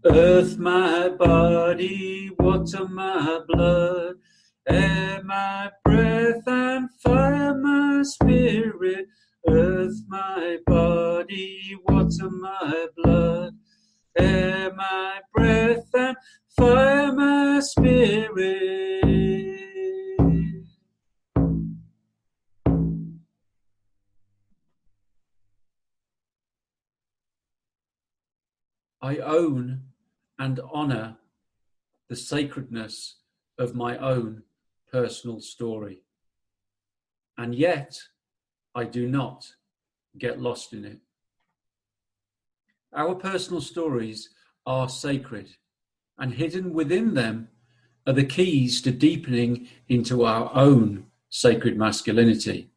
Earth my body, water my blood, air my breath and fire my spirit. Earth my body, water my blood, air my breath and fire my spirit. I own and honour the sacredness of my own personal story. And yet, I do not get lost in it. Our personal stories are sacred, and hidden within them are the keys to deepening into our own sacred masculinity.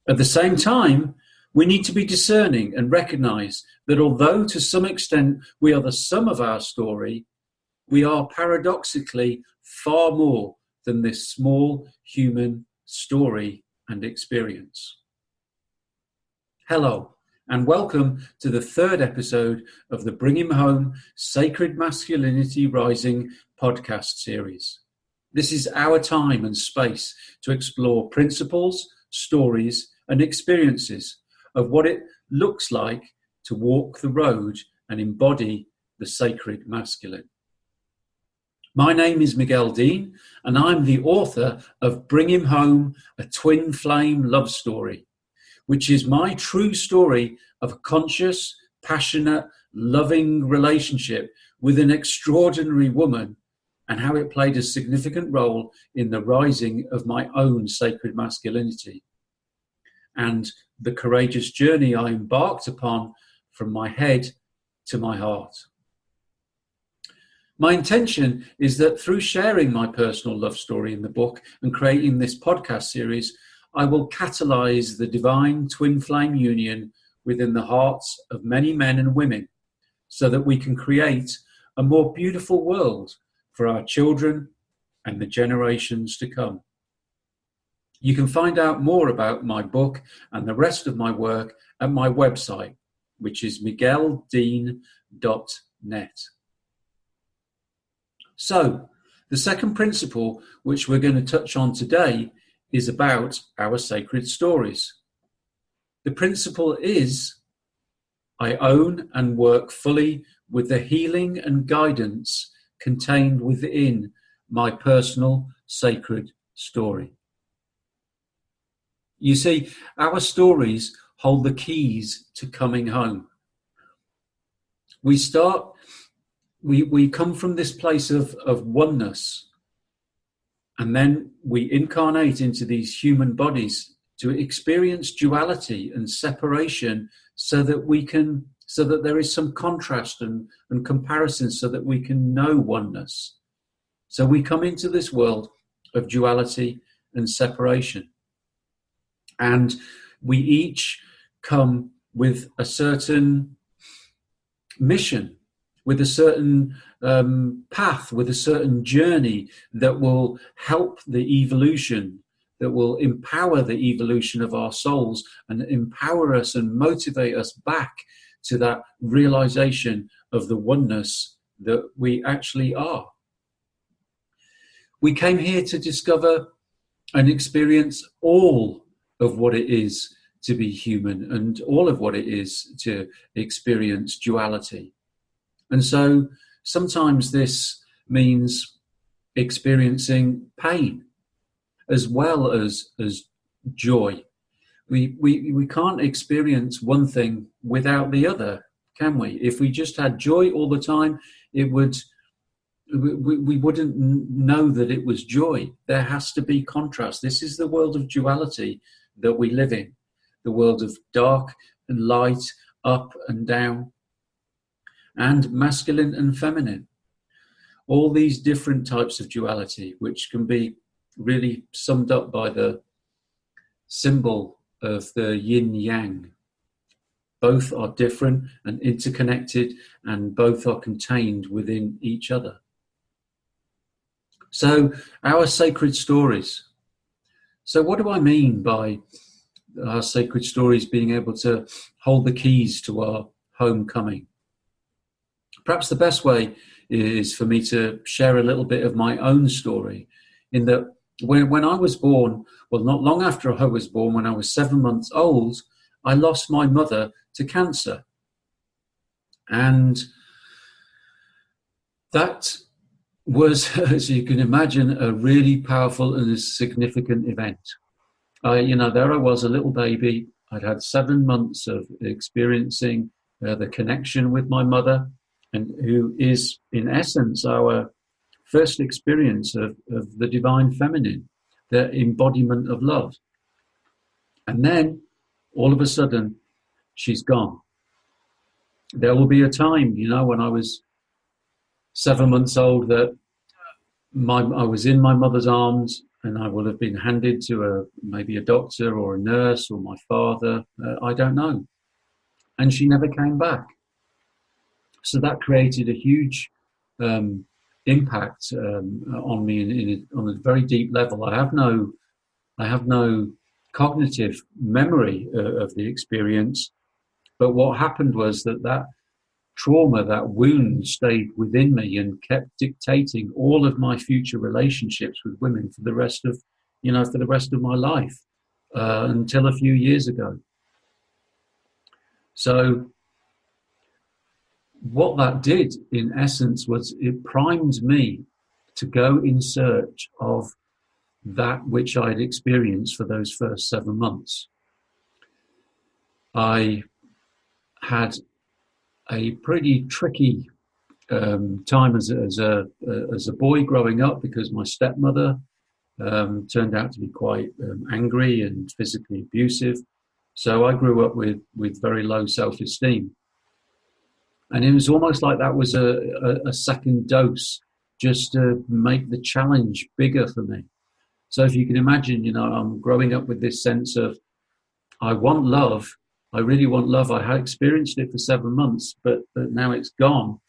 At the same time, we need to be discerning and recognise that although to some extent we are the sum of our story, we are paradoxically far more than this small human story and experience. Hello, and welcome to the third episode of the Bring Him Home Sacred Masculinity Rising podcast series. This is our time and space to explore principles, stories, and experiences of what it looks like to walk the road and embody the sacred masculine. My name is Miguel Dean, and I'm the author of Bring Him Home, a twin flame love story, which is my true story of a conscious, passionate, loving relationship with an extraordinary woman, and how it played a significant role in the rising of my own sacred masculinity and the courageous journey I embarked upon from my head to my heart. My intention is that through sharing my personal love story in the book and creating this podcast series, I will catalyse the divine twin flame union within the hearts of many men and women so that we can create a more beautiful world for our children and the generations to come. You can find out more about my book and the rest of my work at my website, which is migueldean.net. So, the second principle which we're going to touch on today is about our sacred stories. The principle is, I own and work fully with the healing and guidance contained within my personal sacred story. You see, our stories hold the keys to coming home. We come from this place of oneness, and then we incarnate into these human bodies to experience duality and separation so that there is some contrast and comparison so that we can know oneness. So we come into this world of duality and separation. And we each come with a certain mission, with a certain path, with a certain journey that will help the evolution, that will empower the evolution of our souls and empower us and motivate us back to that realization of the oneness that we actually are. We came here to discover and experience all of what it is to be human and all of what it is to experience duality. And so sometimes this means experiencing pain as well as joy. We can't experience one thing without the other, can we? If we just had joy all the time, we wouldn't know that it was joy. There has to be contrast. This is the world of duality that we live in, the world of dark and light, up and down, and masculine and feminine. All these different types of duality, which can be really summed up by the symbol of the yin-yang. Both are different and interconnected, and both are contained within each other. So, our sacred stories. So what do I mean by our sacred stories being able to hold the keys to our homecoming? Perhaps the best way is for me to share a little bit of my own story, in that when I was born, well, not long after I was born, when I was 7 months old, I lost my mother to cancer. And that was, as you can imagine, a really powerful and a significant event. There I was, a little baby. I'd had 7 months of experiencing the connection with my mother, and who is, in essence, our first experience of the divine feminine, the embodiment of love. And then, all of a sudden, she's gone. There will be a time, when I was 7 months old, that I was in my mother's arms, and I will have been handed to maybe a doctor or a nurse or my father, I don't know. And she never came back. So that created a huge impact on me on a very deep level. I have no cognitive memory of the experience, but what happened was that trauma, that wound, stayed within me and kept dictating all of my future relationships with women for the rest of my life, until a few years ago. So what that did, in essence, was it primed me to go in search of that which I'd experienced for those first 7 months. I had a pretty tricky time as a boy growing up, because my stepmother turned out to be quite angry and physically abusive. So I grew up with very low self-esteem. And it was almost like that was a second dose, just to make the challenge bigger for me. So if you can imagine, I'm growing up with this sense of, I want love. I really want love. I had experienced it for 7 months, but now it's gone.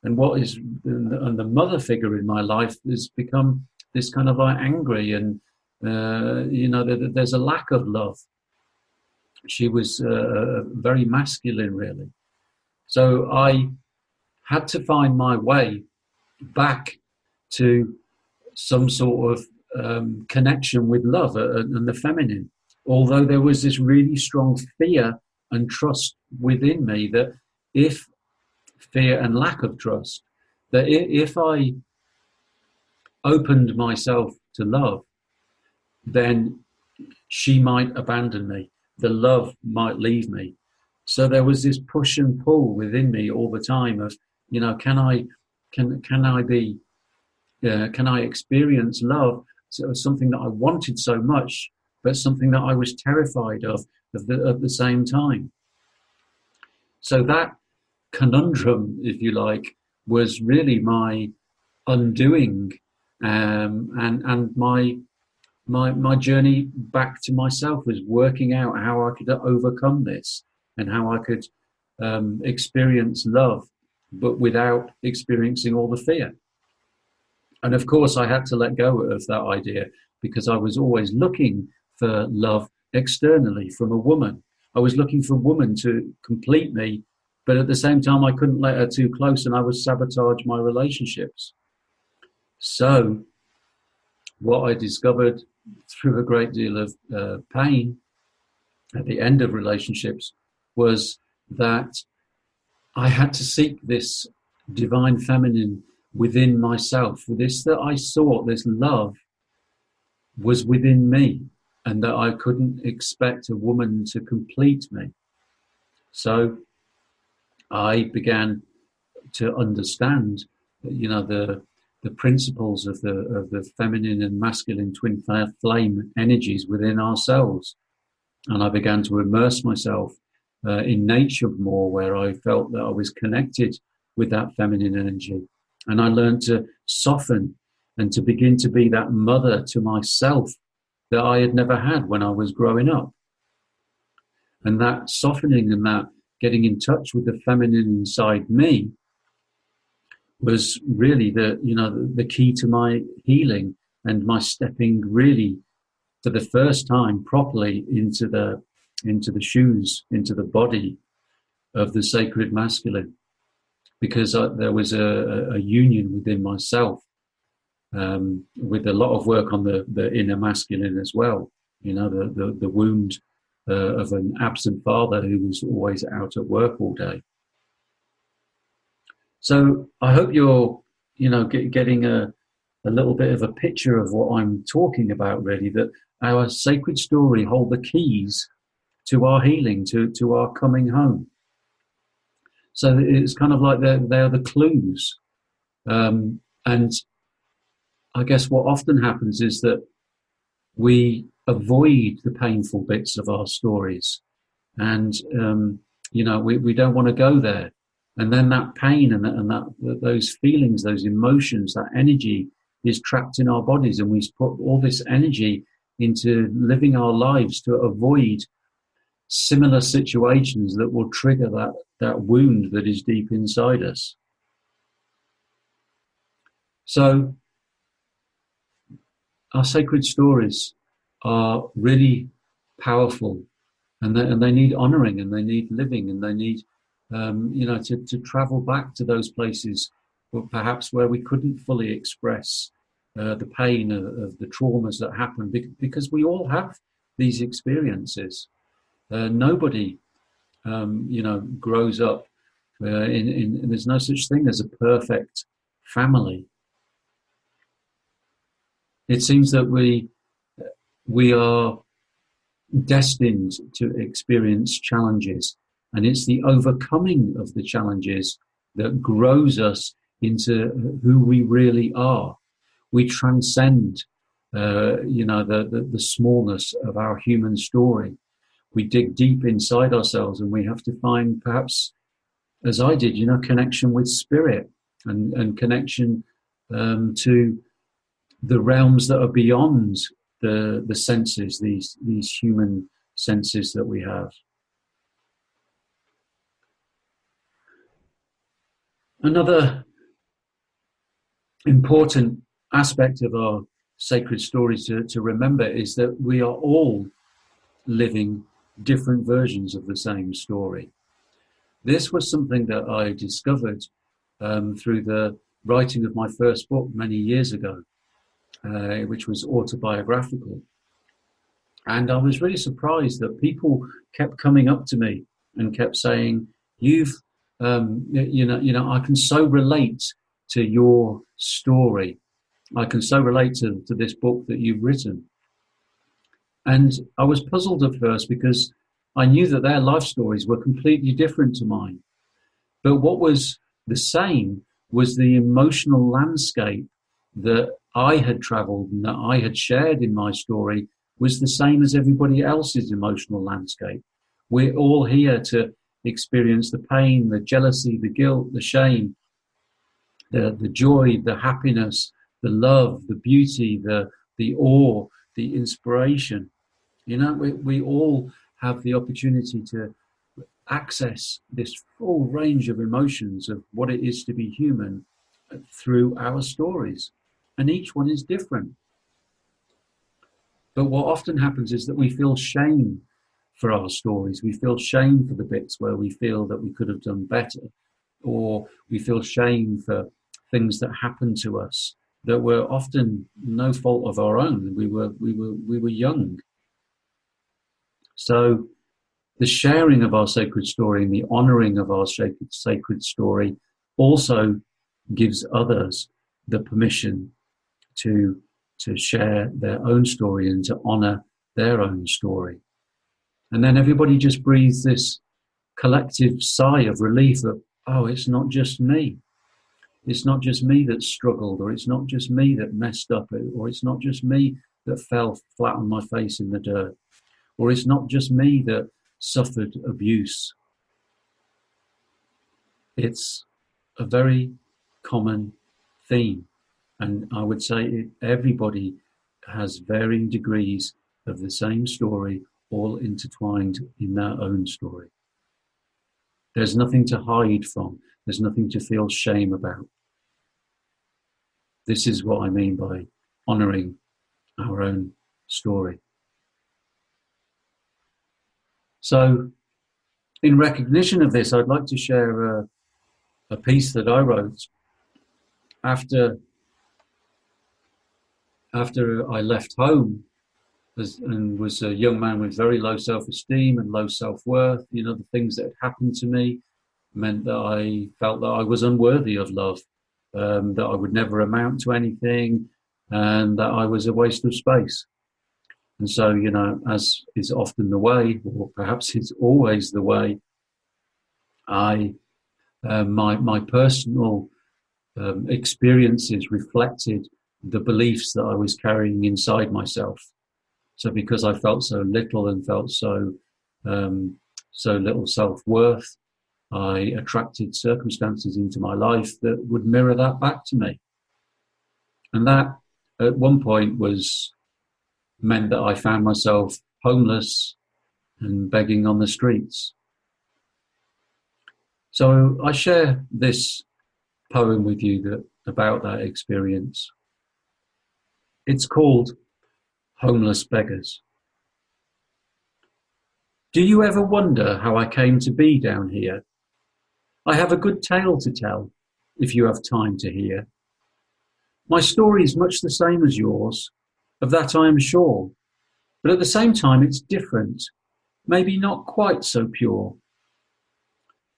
And the mother figure in my life has become this kind of like angry, and, there's a lack of love. She was very masculine, really. So I had to find my way back to some sort of connection with love and the feminine. Although there was this really strong fear and trust within me that if fear and lack of trust, that if I opened myself to love, then she might abandon me. The love might leave me. So there was this push and pull within me all the time of, can I experience love? So it was something that I wanted so much, but something that I was terrified of at the same time. So that conundrum, if you like, was really my undoing, and my journey back to myself was working out how I could overcome this, and how I could experience love, but without experiencing all the fear. And of course, I had to let go of that idea, because I was always looking for love externally from a woman. I was looking for a woman to complete me, but at the same time, I couldn't let her too close, and I would sabotage my relationships. So what I discovered through a great deal of pain at the end of relationships was that I had to seek this divine feminine within myself. This that I sought, this love, was within me, and that I couldn't expect a woman to complete me. So I began to understand, the principles of the feminine and masculine twin flame energies within ourselves. And I began to immerse myself in nature more, where I felt that I was connected with that feminine energy. And I learned to soften and to begin to be that mother to myself that I had never had when I was growing up. And that softening and that getting in touch with the feminine inside me was really the key to my healing, and my stepping really for the first time properly into the shoes, into the body of the sacred masculine. because there was a union within myself, with a lot of work on the inner masculine as well. The wound of an absent father who was always out at work all day. So I hope you're, getting a little bit of a picture of what I'm talking about, really, that our sacred story hold the keys to our healing, to our coming home. So it's kind of like they're the clues. And I guess what often happens is that we avoid the painful bits of our stories. And, we don't want to go there. And then that pain and those feelings, those emotions, that energy is trapped in our bodies. And we put all this energy into living our lives to avoid similar situations that will trigger that wound that is deep inside us. So our sacred stories are really powerful, and they need honoring, and they need living, and they need to travel back to those places perhaps where we couldn't fully express the pain of the traumas that happened, because we all have these experiences. Nobody grows up in there's no such thing as a perfect family. It seems that we are destined to experience challenges, and it's the overcoming of the challenges that grows us into who we really are. We transcend, the smallness of our human story. We dig deep inside ourselves, and we have to find, perhaps, as I did, connection with spirit and connection to the realms that are beyond the senses, these human senses that we have. Another important aspect of our sacred stories to remember is that we are all living different versions of the same story. This was something that I discovered through the writing of my first book many years ago, which was autobiographical. And I was really surprised that people kept coming up to me and kept saying, I can so relate to your story. I can so relate to this book that you've written. And I was puzzled at first, because I knew that their life stories were completely different to mine. But what was the same was the emotional landscape that I had traveled and that I had shared in my story was the same as everybody else's emotional landscape. We're all here to experience the pain, the jealousy, the guilt, the shame, the joy, the happiness, the love, the beauty, the awe, the inspiration. We all have the opportunity to access this full range of emotions of what it is to be human through our stories. And each one is different. But what often happens is that we feel shame for our stories. We feel shame for the bits where we feel that we could have done better, or we feel shame for things that happened to us that were often no fault of our own. We were young. So the sharing of our sacred story and the honoring of our sacred story also gives others the permission to share their own story and to honor their own story. And then everybody just breathes this collective sigh of relief that, oh, it's not just me. It's not just me that struggled, or it's not just me that messed up, or it's not just me that fell flat on my face in the dirt, or it's not just me that suffered abuse. It's a very common theme. And I would say everybody has varying degrees of the same story, all intertwined in their own story. There's nothing to hide from. There's nothing to feel shame about. This is what I mean by honoring our own story. So, in recognition of this, I'd like to share a piece that I wrote after I left home and was a young man with very low self-esteem and low self-worth. The things that had happened to me meant that I felt that I was unworthy of love, that I would never amount to anything, and that I was a waste of space. And so, as is often the way, or perhaps it's always the way, my personal experiences reflected the beliefs that I was carrying inside myself. So because I felt so little and felt so little self-worth, I attracted circumstances into my life that would mirror that back to me. And that, at one point, meant that I found myself homeless and begging on the streets. So I share this poem with you about that experience. It's called Homeless Beggars. Do you ever wonder how I came to be down here? I have a good tale to tell, if you have time to hear. My story is much the same as yours, of that I am sure, but at the same time it's different, maybe not quite so pure.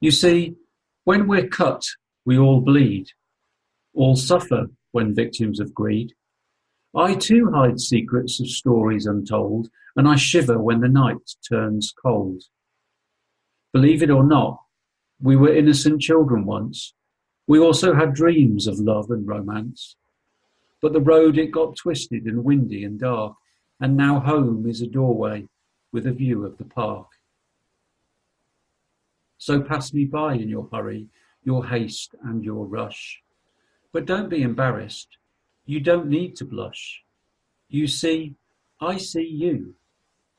You see, when we're cut, we all bleed, all suffer when victims of greed. I too hide secrets of stories untold, and I shiver when the night turns cold. Believe it or not, we were innocent children once. We also had dreams of love and romance. But the road, it got twisted and windy and dark, and now home is a doorway with a view of the park. So pass me by in your hurry, your haste and your rush. But don't be embarrassed. You don't need to blush. You see, I see you,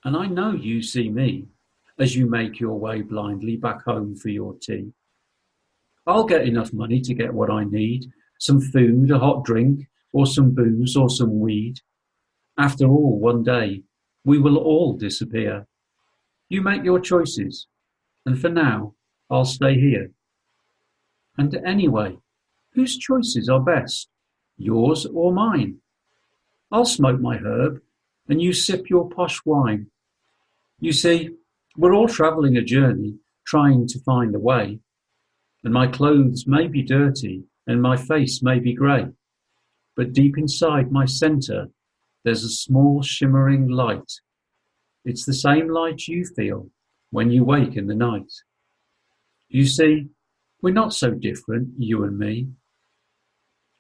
and I know you see me, as you make your way blindly back home for your tea. I'll get enough money to get what I need, some food, a hot drink, or some booze or some weed. After all, one day, we will all disappear. You make your choices, and for now, I'll stay here. And anyway, whose choices are best, yours or mine? I'll smoke my herb, and you sip your posh wine. You see, we're all travelling a journey, trying to find a way, and my clothes may be dirty, and my face may be grey, but deep inside my centre, there's a small shimmering light. It's the same light you feel when you wake in the night. You see, we're not so different, you and me.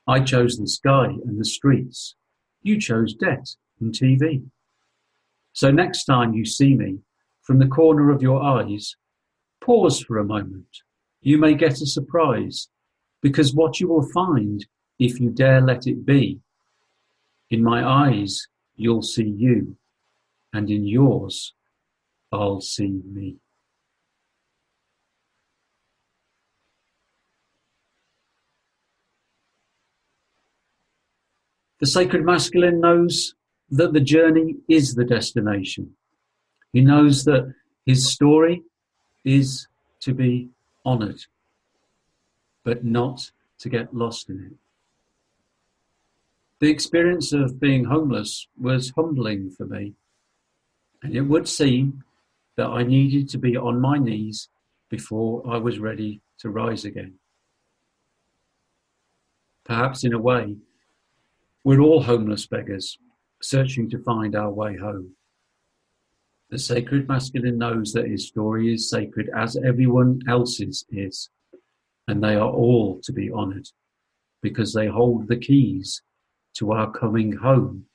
I chose the sky and the streets. You chose debt and TV. So next time you see me, from the corner of your eyes, pause for a moment. You may get a surprise, because what you will find, if you dare let it be, in my eyes you'll see you, and in yours I'll see me. The sacred masculine knows that the journey is the destination. He knows that his story is to be honoured, but not to get lost in it. The experience of being homeless was humbling for me, and it would seem that I needed to be on my knees before I was ready to rise again. Perhaps in a way, we're all homeless beggars, searching to find our way home. The sacred masculine knows that his story is sacred as everyone else's is, and they are all to be honoured, because they hold the keys to our coming home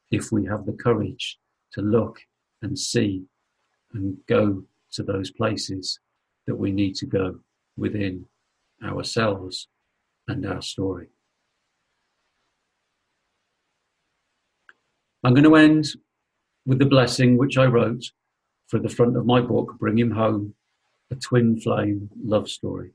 if we have the courage to look and see and go to those places that we need to go within ourselves and our story. I'm going to end with the blessing which I wrote for the front of my book, Bring Him Home, a twin flame love story.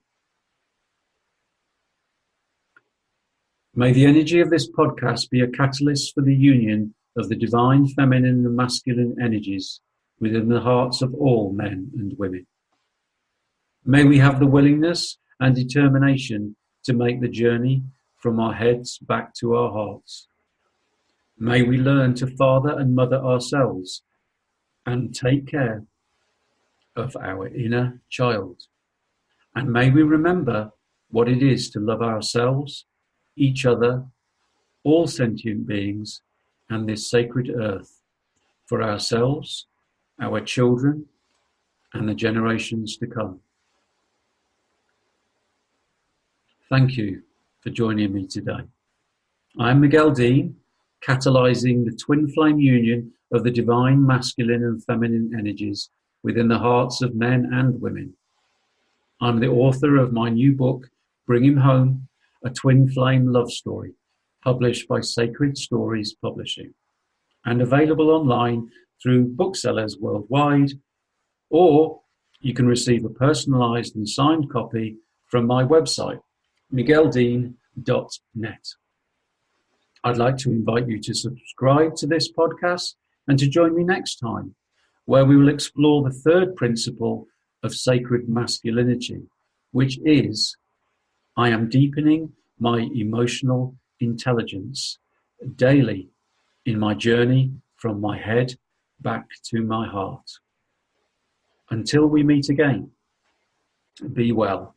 May the energy of this podcast be a catalyst for the union of the divine feminine and masculine energies within the hearts of all men and women. May we have the willingness and determination to make the journey from our heads back to our hearts. May we learn to father and mother ourselves and take care of our inner child. And may we remember what it is to love ourselves, each other, all sentient beings, and this sacred earth, for ourselves, our children, and the generations to come. Thank you for joining me today. I'm Miguel Dean, catalyzing the twin flame union of the divine masculine and feminine energies within the hearts of men and women. I'm the author of my new book, Bring Him Home, a twin flame love story, published by Sacred Stories Publishing, and available online through booksellers worldwide, or you can receive a personalized and signed copy from my website, migueldean.net. I'd like to invite you to subscribe to this podcast and to join me next time, where we will explore the third principle of sacred masculinity, which is, I am deepening my emotional intelligence daily in my journey from my head back to my heart. Until we meet again, be well.